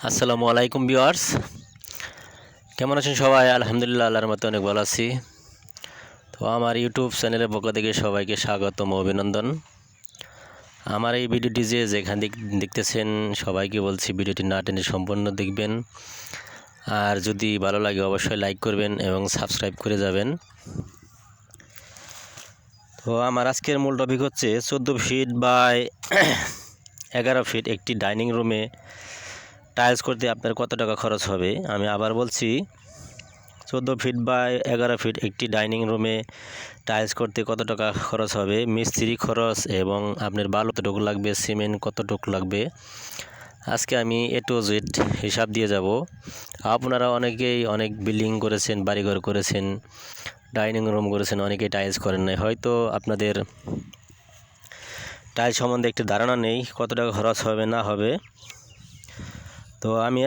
আসসালামু আলাইকুম ভিউয়ার্স, কেমন আছেন সবাই? আলহামদুলিল্লাহ, আল্লাহর মতো অনেক ভালো আছি। তো আমার ইউটিউব চ্যানেলের পক্ষ থেকে সবাইকে স্বাগতম ও অভিনন্দন। আমার এই ভিডিওটি যেখান দেখতেছেন সবাইকে বলছি ভিডিওটি না টেনে সম্পূর্ণ দেখবেন, আর যদি ভালো লাগে অবশ্যই লাইক করবেন এবং সাবস্ক্রাইব করে যাবেন। তো আমার আজকের মূল টপিক হচ্ছে 14 ফিট বাই 11 ফিট একটি ডাইনিং রুমে টাইলস করতে আপনার কত টাকা খরচ হবে। আমি আবার বলছি, 14 ফিট বাই 11 ফিট একটি ডাইনিং রুমে টাইলস করতে কত টাকা খরচ হবে, মিস্ত্রি খরচ এবং আপনার বালু কতটুকু লাগবে, সিমেন্ট কতটুকু লাগবে, আজকে আমি এ টু জেড হিসাব দিয়ে যাব। আপনারা অনেকেই অনেক বিল্ডিং করেছেন, বাড়িঘর করেছেন, ডাইনিং রুম করেছেন, অনেকেই টাইলস করেন নাই, হয়তো আপনাদের টাইলস সম্বন্ধে একটি ধারণা নেই কত টাকা খরচ হবে না হবে। তো আমি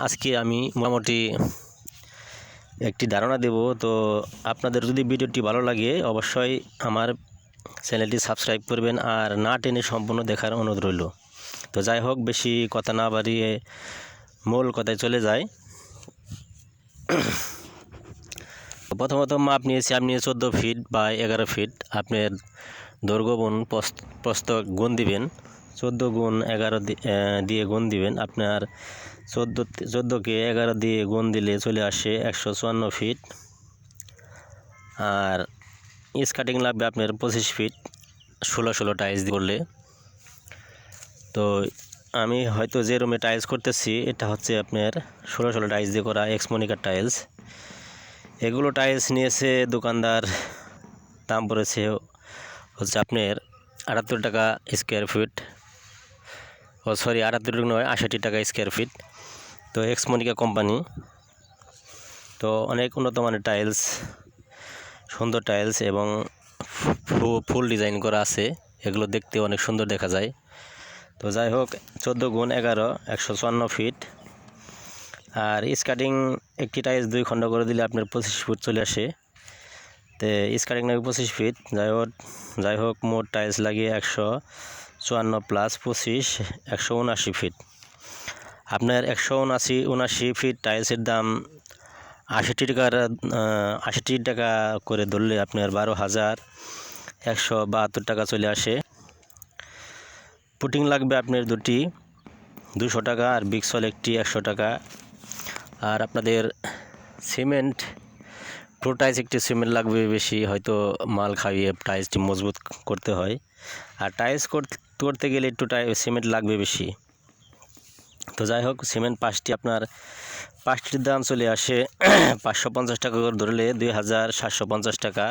আজকে আমি মোটামুটি একটি ধারণা দেব। তো আপনাদের যদি ভিডিওটি ভালো লাগে অবশ্যই আমার চ্যানেলটি সাবস্ক্রাইব করবেন আর না টেনে সম্পূর্ণ দেখার অনুরোধ রইল। তো যাই হোক, বেশি কথা না বাড়িয়ে মূল কথায় চলে যায়। প্রথমত মাপ নিয়েছি আপনি 14 ফিট বা 11 ফিট। আপনার দৈর্ঘ্য গুণ প্রস্থ গুণ দিবেন, 14 গুণ 11 দিয়ে গুণ দিবেন। আপনার 14কে 11 দিয়ে গুণ দিলে চলে আসে 154 ফিট। আর স্কার্টিং লাগবে আপনার 25 ফিট 16 টাইলস দিয়ে করলে। তো আমি হয়তো যে রুমে টাইলস করতেছি এটা হচ্ছে আপনার 16 টাইলস দিয়ে করা এক্সমোনিকার টাইলস। এগুলো টাইলস নিয়েছে দোকানদার, দাম পড়েছে হচ্ছে আপনার 78 টাকা স্কোয়ার ফিট। 78 নয়, 68 টাকা স্কোয়ার ফিট। তো এক্সমোনিকা কোম্পানি, তো অনেক উন্নত মানের টাইলস, সুন্দর টাইলস এবং ফুল ডিজাইন করা আছে, এগুলো দেখতে অনেক সুন্দর দেখা যায়। তো যাই হোক, 14 গুণ 11 154 ফিট। আর স্কার্টিং একটি টাইলস 2 খণ্ড করে দিলে আপনার 25 ফিট চলে আসে। তো স্কার্টিং লাগবে 25 ফিট। যাই হোক মোট টাইলস লাগিয়ে 154 প্লাস 25 179 ফিট। আপনার 179 ফিট টাইলসের দাম 80 টাকা করে ধরলে আপনার 12,172 টাকা চলে আসে। পুটিং লাগবে আপনার দুটি 200 টাকা আর বিক্সল একটি 100 টাকা। আর আপনাদের সিমেন্ট, প্রো টাইলস একটি সিমেন্ট লাগবে বেশি, হয়তো মাল খাইয়ে টাইলসটি মজবুত করতে হয়। আর টাইলস করতে গেলে একটু সিমেন্ট লাগবে বেশি। তো যাই হোক, সিমেন্ট আপনার পাঁচটির দাম চলে আসে 550 টাকা করে ধরলে 2,750 টাকা।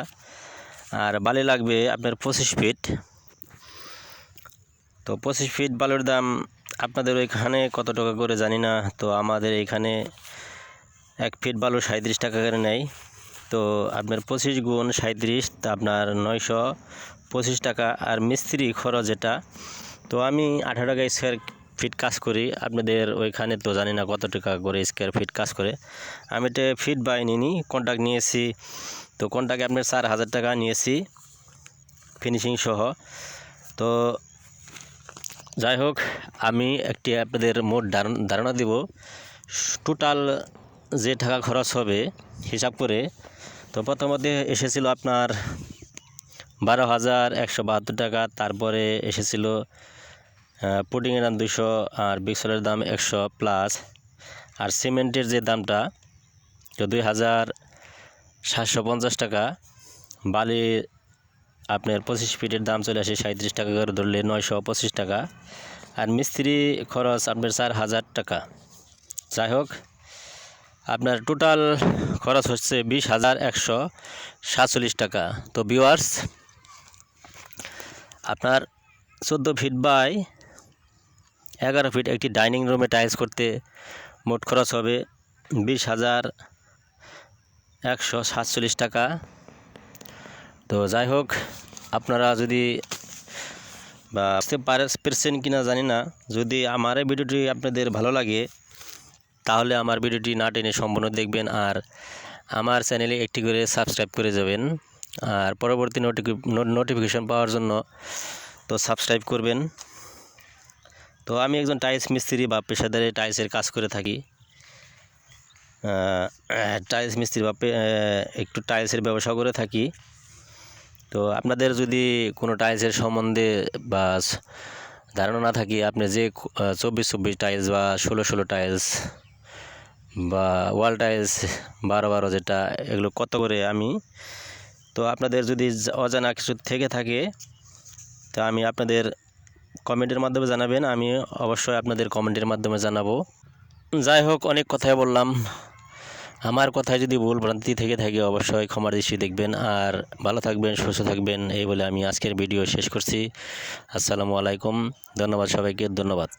আর বালি লাগবে আপনার 25 ফিট। তো 25 ফিট বালুর দাম আপনাদের ওইখানে কত টাকা করে জানি না, তো আমাদের এখানে 1 ফিট বালু 37 টাকা করে নেয়। তো আপনার 25 গুণ 37 তা আপনার 925 টাকা। আর মিস্ত্রি খরচ যেটা, তো আমি 18 টাকা স্কোয়ার ফিট কাজ করি, আপনাদের ওইখানে তো জানি না কত টাকা করে স্কোয়ার ফিট কাজ করে। আমি এটা ফিট বাই নিই, কন্ট্রাক্ট নিয়েছি। তো কন্ট্রাক্টে আপনার 4,000 টাকা নিয়েছি ফিনিশিং সহ। তো যাই হোক, আমি একটি আপনাদের মোট ধারণা দেব টোটাল যে টাকা খরচ হবে হিসাব করে। তো প্রথমত এসেছিল আপনার 12,172 টাকা। তারপরে এসেছিল পুডিংয়ের দাম 200 আর বিক্সলের দাম 100 প্লাস। আর সিমেন্টের যে দামটা তো 2,750 টাকা। বালি আপনার 25 ফিটের দাম চলে আসে 37 টাকা করে ধরলে 925 টাকা। আর মিস্ত্রি খরচ আপনার 4,000 টাকা। যাই হোক, আপনার টোটাল খরচ হচ্ছে 20,147 টাকা। তো ভিউয়ার্স, আপনার 14 ফিট বাই 11 ফিট একটি ডাইনিং রুমে টাইলস করতে মোট খরচ হবে 20,147 টাকা। তো যাই হোক, আপনারা যদি বুঝতে পারছেন কিনা জানি না, যদি আমার এই ভিডিওটি আপনাদের ভালো লাগে তাহলে আমার ভিডিওটি না টেনে সম্পূর্ণ দেখবেন আর আমার চ্যানেলে একটি করে সাবস্ক্রাইব করে যাবেন। আর পরবর্তী নোটিফিকেশন পাওয়ার জন্য তো সাবস্ক্রাইব করবেন। তো আমি একজন টাইলস মিস্ত্রি বা পেশাদারি টাইলসের কাজ করে থাকি। টাইলস মিস্ত্রি বা একটু টাইলসের ব্যবসা করে থাকি। তো আপনাদের যদি কোনো টাইলসের সম্বন্ধে বা ধারণা না থাকে, আপনি যে 24 টাইলস বা 16 টাইলস বা ওয়াল টাইলস 12 যেটা, এগুলো কত করে তো আপনাদের যদি অজানা কিছু থেকে থাকে তো আমি আপনাদের কমেন্টের মাধ্যমে জানাবেন, আমি অবশ্যই আপনাদের কমেন্টের মাধ্যমে জানাবো। যাই হোক, অনেক কথাই বললাম। আমার কথায় যদি ভুল ভ্রান্তি থেকে থাকে অবশ্যই ক্ষমার দৃষ্টি দেখবেন। আর ভালো থাকবেন, সুস্থ থাকবেন, এই বলে আমি আজকের ভিডিও শেষ করছি। আসসালামু আলাইকুম। ধন্যবাদ সবাইকে, ধন্যবাদ।